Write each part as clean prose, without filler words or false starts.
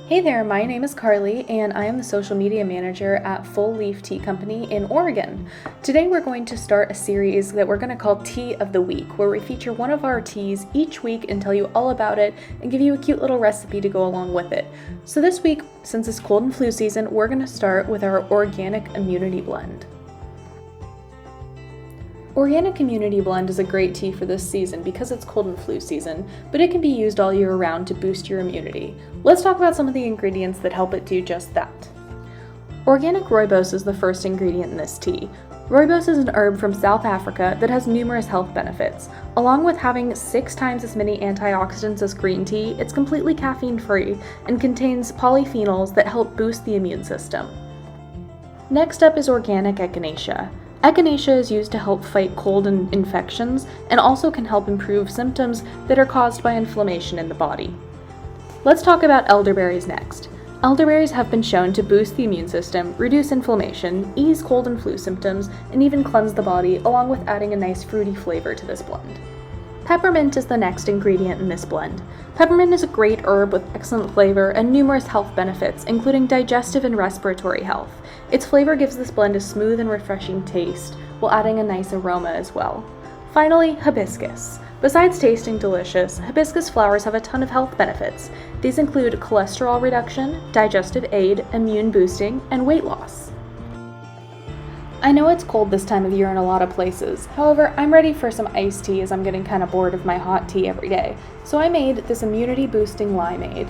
Hey there, my name is Carly, and I am the social media manager at Full Leaf Tea Company in Oregon. Today we're going to start a series that we're going to call Tea of the Week, where we feature one of our teas each week and tell you all about it and give you a cute little recipe to go along with it. So this week, since it's cold and flu season, we're going to start with our Organic Immunity Blend. Organic Immunity Blend is a great tea for this season because it's cold and flu season, but it can be used all year round to boost your immunity. Let's talk about some of the ingredients that help it do just that. Organic rooibos is the first ingredient in this tea. Rooibos is an herb from South Africa that has numerous health benefits. Along with having 6 times as many antioxidants as green tea, it's completely caffeine-free and contains polyphenols that help boost the immune system. Next up is organic echinacea. Echinacea is used to help fight cold and infections and also can help improve symptoms that are caused by inflammation in the body. Let's talk about elderberries next. Elderberries have been shown to boost the immune system, reduce inflammation, ease cold and flu symptoms, and even cleanse the body, along with adding a nice fruity flavor to this blend. Peppermint is the next ingredient in this blend. Peppermint is a great herb with excellent flavor and numerous health benefits, including digestive and respiratory health. Its flavor gives this blend a smooth and refreshing taste, while adding a nice aroma as well. Finally, hibiscus. Besides tasting delicious, hibiscus flowers have a ton of health benefits. These include cholesterol reduction, digestive aid, immune boosting, and weight loss. I know it's cold this time of year in a lot of places. However, I'm ready for some iced tea as I'm getting kind of bored of my hot tea every day. So I made this immunity boosting limeade.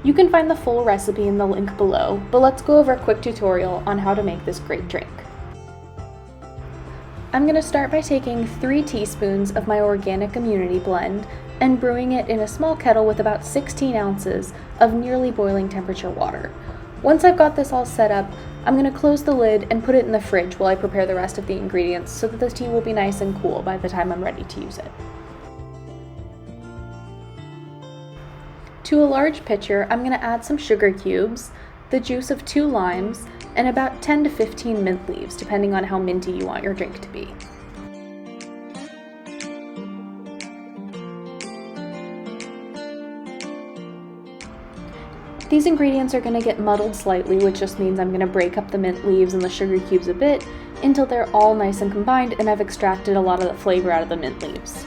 You can find the full recipe in the link below, but let's go over a quick tutorial on how to make this great drink. I'm going to start by taking 3 teaspoons of my organic immunity blend and brewing it in a small kettle with about 16 ounces of nearly boiling temperature water. Once I've got this all set up, I'm going to close the lid and put it in the fridge while I prepare the rest of the ingredients so that the tea will be nice and cool by the time I'm ready to use it. To a large pitcher, I'm going to add some sugar cubes, the juice of 2 limes, and about 10 to 15 mint leaves, depending on how minty you want your drink to be. These ingredients are going to get muddled slightly, which just means I'm going to break up the mint leaves and the sugar cubes a bit until they're all nice and combined and I've extracted a lot of the flavor out of the mint leaves.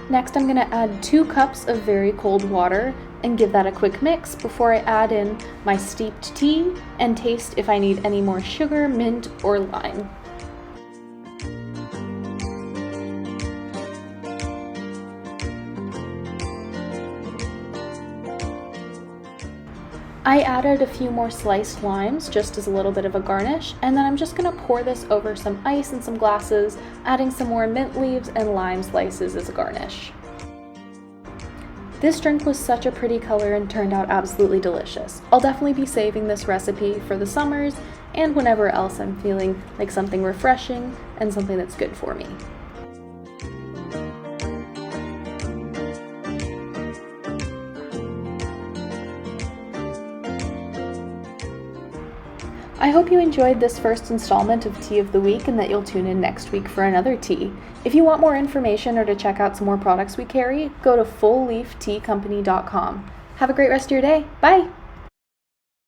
Next, I'm going to add 2 cups of very cold water and give that a quick mix before I add in my steeped tea and taste if I need any more sugar, mint, or lime. I added a few more sliced limes just as a little bit of a garnish, and then I'm just going to pour this over some ice in some glasses, adding some more mint leaves and lime slices as a garnish. This drink was such a pretty color and turned out absolutely delicious. I'll definitely be saving this recipe for the summers and whenever else I'm feeling like something refreshing and something that's good for me. I hope you enjoyed this first installment of Tea of the Week and that you'll tune in next week for another tea. If you want more information or to check out some more products we carry, go to fullleafteacompany.com. Have a great rest of your day. Bye!